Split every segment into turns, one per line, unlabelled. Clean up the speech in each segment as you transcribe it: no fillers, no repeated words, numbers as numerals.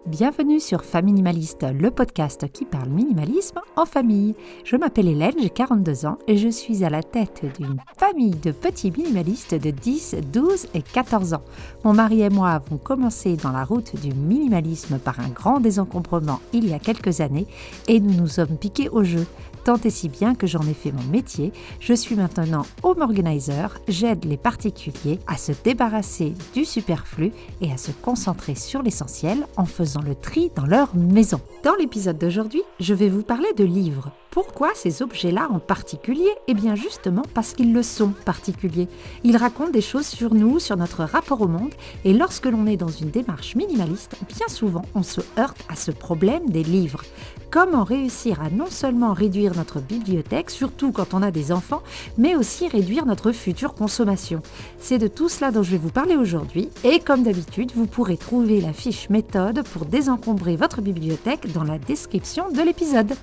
Bienvenue sur Faminimaliste, le podcast qui parle minimalisme en famille. Je m'appelle Hélène, j'ai 42 ans et je suis à la tête d'une famille de petits minimalistes de 10, 12 et 14 ans. Mon mari et moi avons commencé dans la route du minimalisme par un grand désencombrement il y a quelques années et nous nous sommes piqués au jeu. Tant et si bien que j'en ai fait mon métier, je suis maintenant home organizer, j'aide les particuliers à se débarrasser du superflu et à se concentrer sur l'essentiel en faisant le tri dans leur maison. Dans l'épisode d'aujourd'hui, je vais vous parler de livres. Pourquoi ces objets-là en particulier ? Eh bien justement parce qu'ils le sont particuliers. Ils racontent des choses sur nous, sur notre rapport au monde, et lorsque l'on est dans une démarche minimaliste, bien souvent on se heurte à ce problème des livres. Comment réussir à non seulement réduire notre bibliothèque, surtout quand on a des enfants, mais aussi réduire notre future consommation. C'est de tout cela dont je vais vous parler aujourd'hui, et comme d'habitude, vous pourrez trouver la fiche méthode pour désencombrer votre bibliothèque dans la description de l'épisode.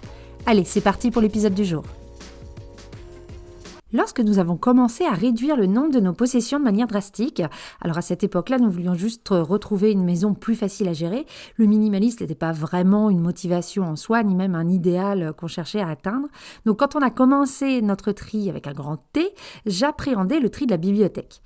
Allez, c'est parti pour l'épisode du jour. Lorsque nous avons commencé à réduire le nombre de nos possessions de manière drastique, alors à cette époque-là, nous voulions juste retrouver une maison plus facile à gérer. Le minimalisme n'était pas vraiment une motivation en soi, ni même un idéal qu'on cherchait à atteindre. Donc quand on a commencé notre tri avec un grand T, j'appréhendais le tri de la bibliothèque.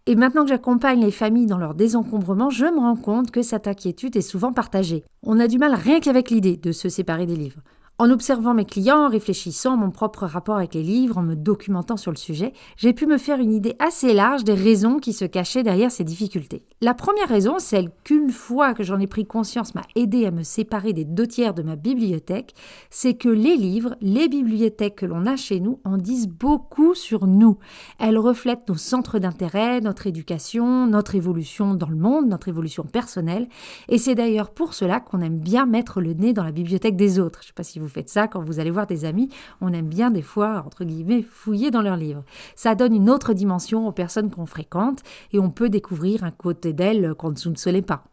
Et maintenant que j'accompagne les familles dans leur désencombrement, je me rends compte que cette inquiétude est souvent partagée. On a du mal rien qu'avec l'idée de se séparer des livres. En observant mes clients, en réfléchissant à mon propre rapport avec les livres, en me documentant sur le sujet, j'ai pu me faire une idée assez large des raisons qui se cachaient derrière ces difficultés. La première raison, celle qu'une fois que j'en ai pris conscience m'a aidé à me séparer des 2/3 de ma bibliothèque, c'est que les livres, les bibliothèques que l'on a chez nous en disent beaucoup sur nous. Elles reflètent nos centres d'intérêt, notre éducation, notre évolution dans le monde, notre évolution personnelle. Et c'est d'ailleurs pour cela qu'on aime bien mettre le nez dans la bibliothèque des autres. Je ne sais pas si vous faites ça quand vous allez voir des amis, on aime bien des fois, entre guillemets, fouiller dans leurs livres. Ça donne une autre dimension aux personnes qu'on fréquente et on peut découvrir un côté d'elles qu'on ne soupçonnait pas.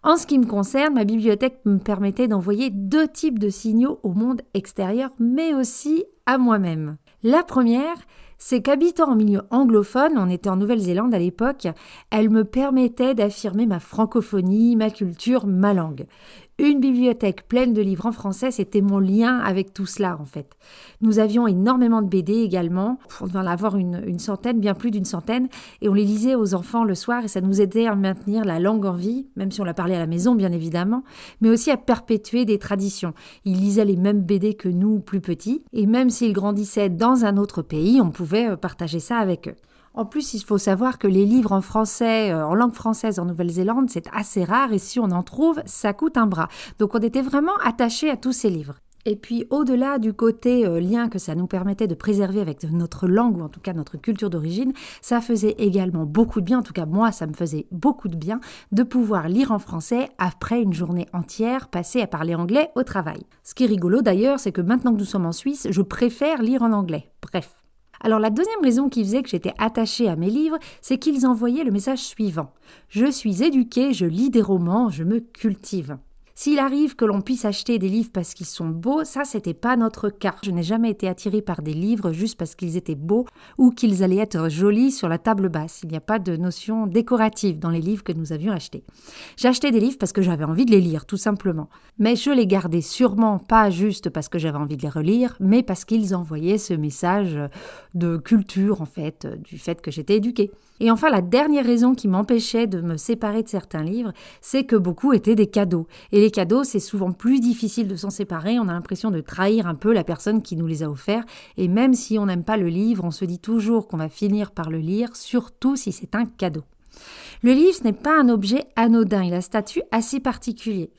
En ce qui me concerne, ma bibliothèque me permettait d'envoyer 2 types de signaux au monde extérieur, mais aussi à moi-même. La première, c'est qu'habitant en milieu anglophone, on était en Nouvelle-Zélande à l'époque, elle me permettait d'affirmer ma francophonie, ma culture, ma langue. Une bibliothèque pleine de livres en français, c'était mon lien avec tout cela en fait. Nous avions énormément de BD également, on devait en avoir une centaine, bien plus d'une centaine, et on les lisait aux enfants le soir et ça nous aidait à maintenir la langue en vie, même si on la parlait à la maison bien évidemment, mais aussi à perpétuer des traditions. Ils lisaient les mêmes BD que nous plus petits, et même s'ils grandissaient dans un autre pays, on pouvait partager ça avec eux. En plus, il faut savoir que les livres en français, en langue française en Nouvelle-Zélande, c'est assez rare et si on en trouve, ça coûte un bras. Donc on était vraiment attachés à tous ces livres. Et puis au-delà du côté lien que ça nous permettait de préserver avec notre langue ou en tout cas notre culture d'origine, ça faisait également beaucoup de bien, en tout cas moi ça me faisait beaucoup de bien de pouvoir lire en français après une journée entière passée à parler anglais au travail. Ce qui est rigolo d'ailleurs, c'est que maintenant que nous sommes en Suisse, je préfère lire en anglais. Bref. Alors la deuxième raison qui faisait que j'étais attachée à mes livres, c'est qu'ils envoyaient le message suivant. Je suis éduquée, je lis des romans, je me cultive. S'il arrive que l'on puisse acheter des livres parce qu'ils sont beaux, ça c'était pas notre cas. Je n'ai jamais été attirée par des livres juste parce qu'ils étaient beaux ou qu'ils allaient être jolis sur la table basse. Il n'y a pas de notion décorative dans les livres que nous avions achetés. J'ai acheté des livres parce que j'avais envie de les lire, tout simplement. Mais je les gardais sûrement pas juste parce que j'avais envie de les relire, mais parce qu'ils envoyaient ce message de culture en fait, du fait que j'étais éduquée. Et enfin, la dernière raison qui m'empêchait de me séparer de certains livres, c'est que beaucoup étaient des cadeaux. Et les cadeaux, c'est souvent plus difficile de s'en séparer. On a l'impression de trahir un peu la personne qui nous les a offerts. Et même si on n'aime pas le livre, on se dit toujours qu'on va finir par le lire, surtout si c'est un cadeau. Le livre, ce n'est pas un objet anodin. Il a un statut assez particulier.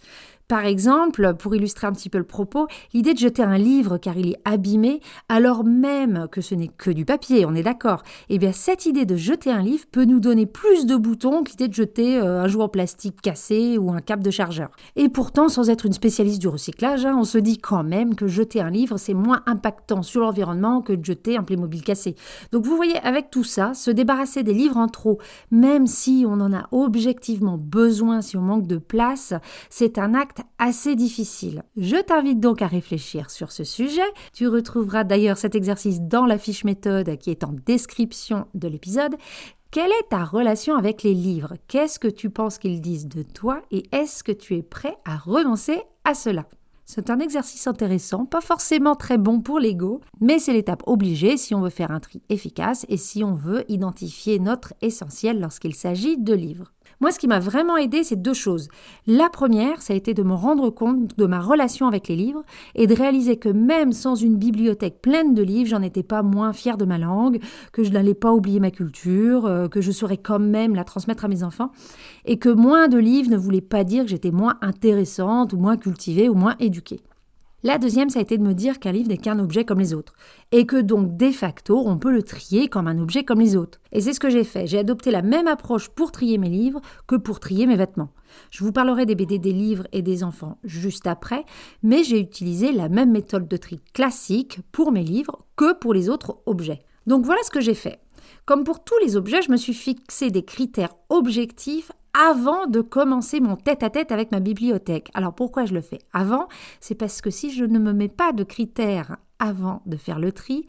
Par exemple, pour illustrer un petit peu le propos, l'idée de jeter un livre car il est abîmé, alors même que ce n'est que du papier, on est d'accord, eh bien cette idée de jeter un livre peut nous donner plus de boutons que l'idée de jeter un jouet en plastique cassé ou un câble de chargeur. Et pourtant, sans être une spécialiste du recyclage, on se dit quand même que jeter un livre, c'est moins impactant sur l'environnement que de jeter un Playmobil cassé. Donc vous voyez, avec tout ça, se débarrasser des livres en trop, même si on en a objectivement besoin, si on manque de place, c'est un acte assez difficile. Je t'invite donc à réfléchir sur ce sujet. Tu retrouveras d'ailleurs cet exercice dans la fiche méthode qui est en description de l'épisode. Quelle est ta relation avec les livres? Qu'est-ce que tu penses qu'ils disent de toi et est-ce que tu es prêt à renoncer à cela? C'est un exercice intéressant, pas forcément très bon pour l'ego, mais c'est l'étape obligée si on veut faire un tri efficace et si on veut identifier notre essentiel lorsqu'il s'agit de livres. Moi, ce qui m'a vraiment aidé, c'est deux choses. La première, ça a été de me rendre compte de ma relation avec les livres et de réaliser que même sans une bibliothèque pleine de livres, j'en étais pas moins fière de ma langue, que je n'allais pas oublier ma culture, que je saurais quand même la transmettre à mes enfants et que moins de livres ne voulait pas dire que j'étais moins intéressante ou moins cultivée ou moins éduquée. La deuxième, ça a été de me dire qu'un livre n'est qu'un objet comme les autres. Et que donc, de facto, on peut le trier comme un objet comme les autres. Et c'est ce que j'ai fait. J'ai adopté la même approche pour trier mes livres que pour trier mes vêtements. Je vous parlerai des BD, des livres et des enfants juste après, mais j'ai utilisé la même méthode de tri classique pour mes livres que pour les autres objets. Donc voilà ce que j'ai fait. Comme pour tous les objets, je me suis fixé des critères objectifs avant de commencer mon tête-à-tête avec ma bibliothèque. Alors pourquoi je le fais avant? C'est parce que si je ne me mets pas de critères avant de faire le tri,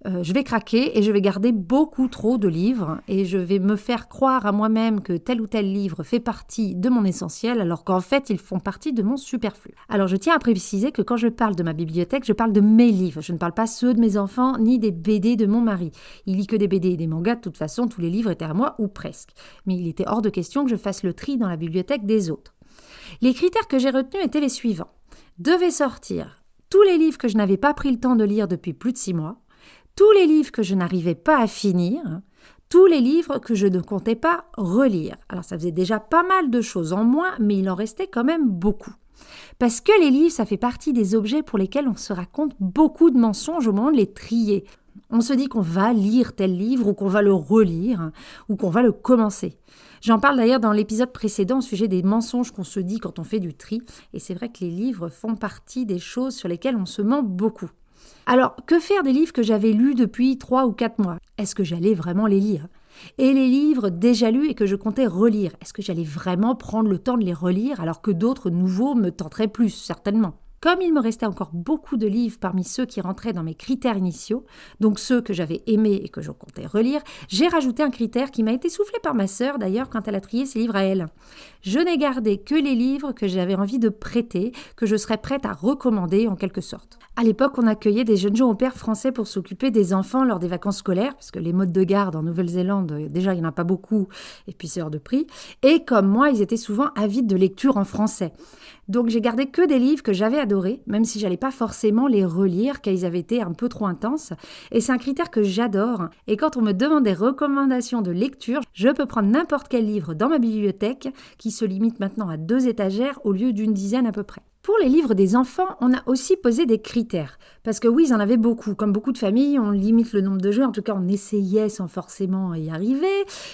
je vais craquer et je vais garder beaucoup trop de livres et je vais me faire croire à moi-même que tel ou tel livre fait partie de mon essentiel alors qu'en fait ils font partie de mon superflu. Alors je tiens à préciser que quand je parle de ma bibliothèque, je parle de mes livres. Je ne parle pas ceux de mes enfants ni des BD de mon mari. Il lit que des BD et des mangas, de toute façon tous les livres étaient à moi ou presque. Mais il était hors de question que je fasse le tri dans la bibliothèque des autres. Les critères que j'ai retenus étaient les suivants. Devaient sortir tous les livres que je n'avais pas pris le temps de lire depuis plus de 6 mois, tous les livres que je n'arrivais pas à finir, tous les livres que je ne comptais pas relire. Alors ça faisait déjà pas mal de choses en moins, mais il en restait quand même beaucoup. Parce que les livres, ça fait partie des objets pour lesquels on se raconte beaucoup de mensonges au moment de les trier. On se dit qu'on va lire tel livre ou qu'on va le relire ou qu'on va le commencer. J'en parle d'ailleurs dans l'épisode précédent au sujet des mensonges qu'on se dit quand on fait du tri. Et c'est vrai que les livres font partie des choses sur lesquelles on se ment beaucoup. Alors, que faire des livres que j'avais lus depuis 3 ou 4 mois? Est-ce que j'allais vraiment les lire? Et les livres déjà lus et que je comptais relire, est-ce que j'allais vraiment prendre le temps de les relire alors que d'autres nouveaux me tenteraient plus, certainement? Comme il me restait encore beaucoup de livres parmi ceux qui rentraient dans mes critères initiaux, donc ceux que j'avais aimés et que je comptais relire, j'ai rajouté un critère qui m'a été soufflé par ma sœur d'ailleurs quand elle a trié ses livres à elle. Je n'ai gardé que les livres que j'avais envie de prêter, que je serais prête à recommander en quelque sorte. À l'époque, on accueillait des jeunes gens au père français pour s'occuper des enfants lors des vacances scolaires, parce que les modes de garde en Nouvelle-Zélande, déjà, il n'y en a pas beaucoup, et puis c'est hors de prix. Et comme moi, ils étaient souvent avides de lecture en français. Donc j'ai gardé que des livres que j'avais adorés, même si j'allais pas forcément les relire, car ils avaient été un peu trop intenses. Et c'est un critère que j'adore. Et quand on me demande des recommandations de lecture, je peux prendre n'importe quel livre dans ma bibliothèque, qui se limite maintenant à 2 étagères au lieu d'une dizaine à peu près. Pour les livres des enfants, on a aussi posé des critères. Parce que oui, ils en avaient beaucoup. Comme beaucoup de familles, on limite le nombre de jeux. En tout cas, on essayait sans forcément y arriver.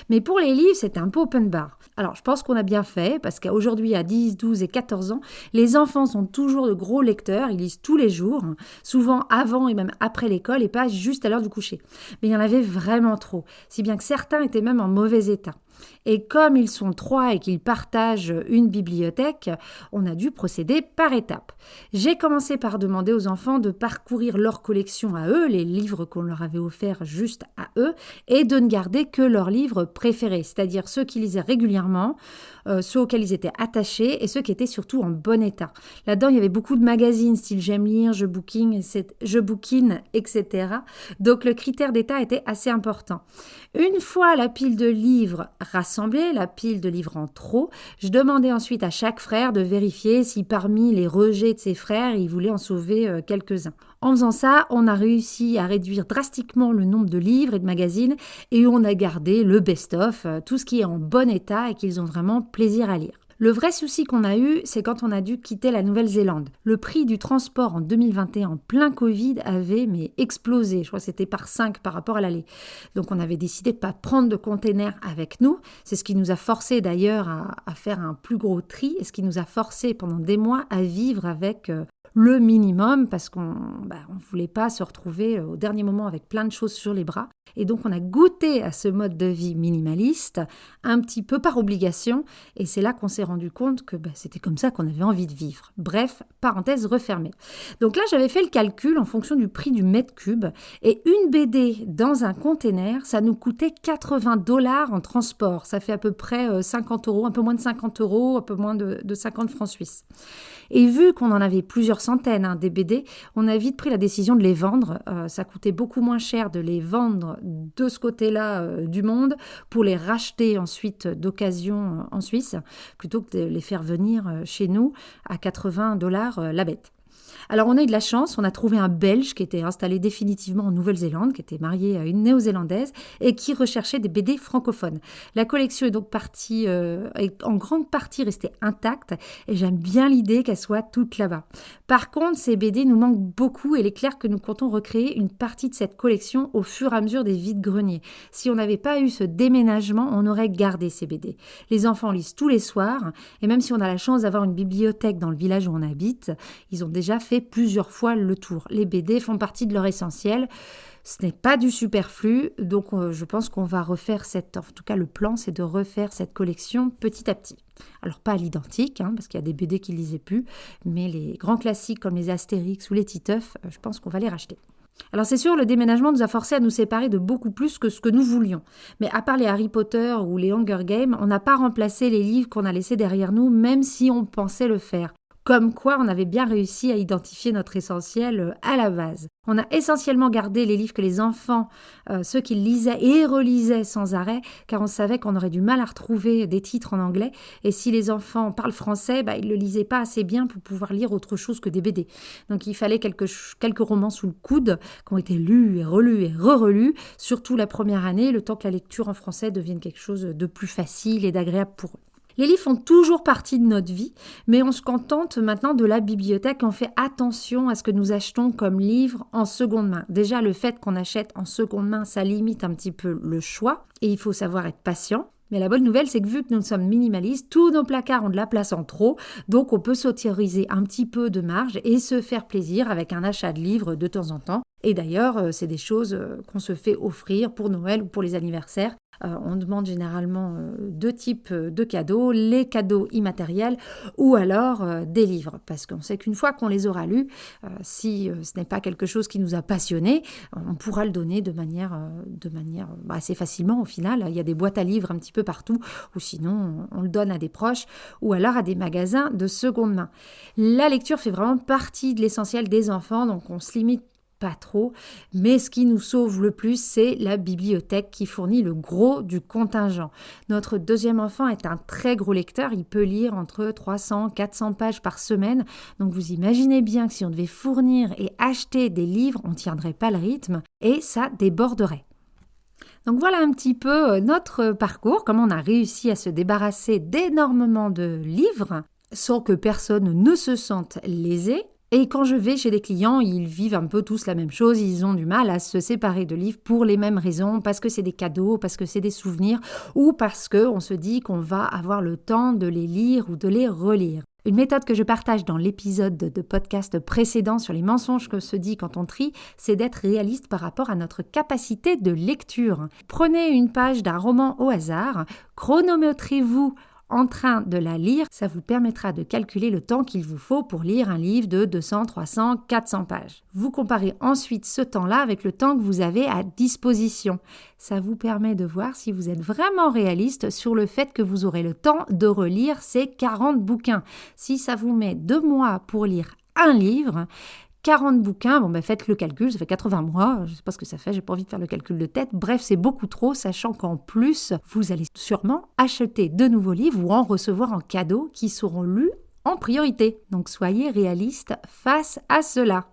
Mais pour les livres, c'était un peu open bar. Alors, je pense qu'on a bien fait, parce qu'aujourd'hui, à 10, 12 et 14 ans, les enfants sont toujours de gros lecteurs. Ils lisent tous les jours, souvent avant et même après l'école, et pas juste à l'heure du coucher. Mais il y en avait vraiment trop, si bien que certains étaient même en mauvais état. Et comme ils sont 3 et qu'ils partagent une bibliothèque, on a dû procéder par étapes. J'ai commencé par demander aux enfants de parcourir leur collection à eux, les livres qu'on leur avait offerts juste à eux, et de ne garder que leurs livres préférés, c'est-à-dire ceux qu'ils lisaient régulièrement, ceux auxquels ils étaient attachés et ceux qui étaient surtout en bon état. Là-dedans, il y avait beaucoup de magazines, style J'aime lire, Je bouquine, etc. Donc le critère d'état était assez important. Une fois la pile de livres rassemblée, la pile de livres en trop, je demandais ensuite à chaque frère de vérifier si parmi les rejets de ses frères, il voulait en sauver quelques-uns. En faisant ça, on a réussi à réduire drastiquement le nombre de livres et de magazines et on a gardé le best-of, tout ce qui est en bon état et qu'ils ont vraiment plaisir à lire. Le vrai souci qu'on a eu, c'est quand on a dû quitter la Nouvelle-Zélande. Le prix du transport en 2021, en plein Covid, avait explosé. Je crois que c'était par 5 par rapport à l'aller. Donc on avait décidé de ne pas prendre de containers avec nous. C'est ce qui nous a forcé d'ailleurs à faire un plus gros tri et ce qui nous a forcé pendant des mois à vivre avec le minimum parce qu'on ne voulait pas se retrouver au dernier moment avec plein de choses sur les bras. Et donc, on a goûté à ce mode de vie minimaliste un petit peu par obligation. Et c'est là qu'on s'est rendu compte que c'était comme ça qu'on avait envie de vivre. Bref, parenthèse refermée. Donc là, j'avais fait le calcul en fonction du prix du mètre cube. Et une BD dans un container, ça nous coûtait 80$ en transport. Ça fait à peu près 50€, un peu moins de 50€, un peu moins de 50 francs suisses. Et vu qu'on en avait plusieurs centaines des BD, on a vite pris la décision de les vendre. Ça coûtait beaucoup moins cher de les vendre de ce côté-là du monde pour les racheter ensuite d'occasion en Suisse, plutôt que de les faire venir chez nous à 80$ la bête. Alors on a eu de la chance, on a trouvé un Belge qui était installé définitivement en Nouvelle-Zélande, qui était marié à une Néo-Zélandaise et qui recherchait des BD francophones. La collection est donc est en grande partie restée intacte et j'aime bien l'idée qu'elle soit toute là-bas. Par contre, ces BD nous manquent beaucoup et il est clair que nous comptons recréer une partie de cette collection au fur et à mesure des vides-greniers. Si on n'avait pas eu ce déménagement, on aurait gardé ces BD. Les enfants lisent tous les soirs et même si on a la chance d'avoir une bibliothèque dans le village où on habite, ils ont déjà fait plusieurs fois le tour. Les BD font partie de leur essentiel. Ce n'est pas du superflu, donc je pense qu'on va refaire en tout cas le plan, c'est de refaire cette collection petit à petit. Alors pas à l'identique, parce qu'il y a des BD qui ne lisaient plus, mais les grands classiques comme les Astérix ou les Titeuf, je pense qu'on va les racheter. Alors c'est sûr, le déménagement nous a forcés à nous séparer de beaucoup plus que ce que nous voulions. Mais à part les Harry Potter ou les Hunger Games, on n'a pas remplacé les livres qu'on a laissés derrière nous, même si on pensait le faire. Comme quoi, on avait bien réussi à identifier notre essentiel à la base. On a essentiellement gardé les livres que les enfants, ceux qu'ils lisaient et relisaient sans arrêt, car on savait qu'on aurait du mal à retrouver des titres en anglais. Et si les enfants parlent français, ils ne le lisaient pas assez bien pour pouvoir lire autre chose que des BD. Donc il fallait quelques romans sous le coude qui ont été lus et relus et re-relus, surtout la première année, le temps que la lecture en français devienne quelque chose de plus facile et d'agréable pour eux. Les livres font toujours partie de notre vie, mais on se contente maintenant de la bibliothèque. On fait attention à ce que nous achetons comme livres en seconde main. Déjà, le fait qu'on achète en seconde main, ça limite un petit peu le choix et il faut savoir être patient. Mais la bonne nouvelle, c'est que vu que nous sommes minimalistes, tous nos placards ont de la place en trop, donc on peut s'autoriser un petit peu de marge et se faire plaisir avec un achat de livres de temps en temps. Et d'ailleurs, c'est des choses qu'on se fait offrir pour Noël ou pour les anniversaires. On demande généralement deux types de cadeaux, les cadeaux immatériels ou alors des livres. Parce qu'on sait qu'une fois qu'on les aura lus, si ce n'est pas quelque chose qui nous a passionnés, on pourra le donner de manière assez facilement au final. Il y a des boîtes à livres un petit peu partout ou sinon on le donne à des proches ou alors à des magasins de seconde main. La lecture fait vraiment partie de l'essentiel des enfants, donc on se limite pas trop, mais ce qui nous sauve le plus, c'est la bibliothèque qui fournit le gros du contingent. Notre deuxième enfant est un très gros lecteur, il peut lire entre 300 et 400 pages par semaine, donc vous imaginez bien que si on devait fournir et acheter des livres, on ne tiendrait pas le rythme et ça déborderait. Donc voilà un petit peu notre parcours, comment on a réussi à se débarrasser d'énormément de livres sans que personne ne se sente lésé. Et quand je vais chez des clients, ils vivent un peu tous la même chose, ils ont du mal à se séparer de livres pour les mêmes raisons, parce que c'est des cadeaux, parce que c'est des souvenirs, ou parce qu'on se dit qu'on va avoir le temps de les lire ou de les relire. Une méthode que je partage dans l'épisode de podcast précédent sur les mensonges que se dit quand on trie, c'est d'être réaliste par rapport à notre capacité de lecture. Prenez une page d'un roman au hasard, chronométrez-vous en train de la lire, ça vous permettra de calculer le temps qu'il vous faut pour lire un livre de 200, 300, 400 pages. Vous comparez ensuite ce temps-là avec le temps que vous avez à disposition. Ça vous permet de voir si vous êtes vraiment réaliste sur le fait que vous aurez le temps de relire ces 40 bouquins. Si ça vous met 2 mois pour lire un livre, 40 bouquins, faites le calcul, ça fait 80 mois, je ne sais pas ce que ça fait, j'ai pas envie de faire le calcul de tête. Bref, c'est beaucoup trop, sachant qu'en plus, vous allez sûrement acheter de nouveaux livres ou en recevoir en cadeau qui seront lus en priorité. Donc soyez réaliste face à cela.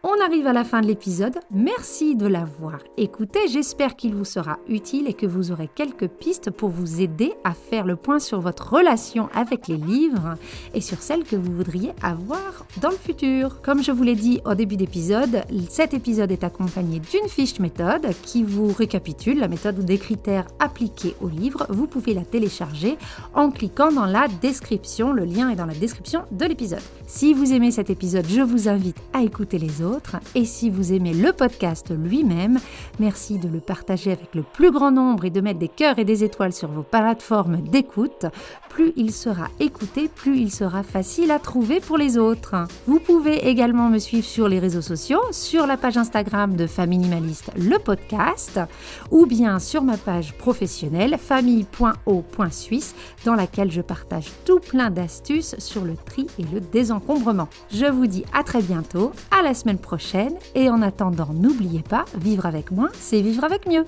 On arrive à la fin de l'épisode. Merci de l'avoir écouté. J'espère qu'il vous sera utile et que vous aurez quelques pistes pour vous aider à faire le point sur votre relation avec les livres et sur celle que vous voudriez avoir dans le futur. Comme je vous l'ai dit au début d'épisode, cet épisode est accompagné d'une fiche méthode qui vous récapitule la méthode ou des critères appliqués au livre. Vous pouvez la télécharger en cliquant dans la description. Le lien est dans la description de l'épisode. Si vous aimez cet épisode, je vous invite à écouter les autres. Et si vous aimez le podcast lui-même, merci de le partager avec le plus grand nombre et de mettre des cœurs et des étoiles sur vos plateformes d'écoute. Plus il sera écouté, plus il sera facile à trouver pour les autres. Vous pouvez également me suivre sur les réseaux sociaux, sur la page Instagram de Famille Minimaliste, le podcast, ou bien sur ma page professionnelle famille.o.suisse dans laquelle je partage tout plein d'astuces sur le tri et le désencombrement. Je vous dis à très bientôt, à la semaine prochaine et en attendant, n'oubliez pas, vivre avec moins, c'est vivre avec mieux.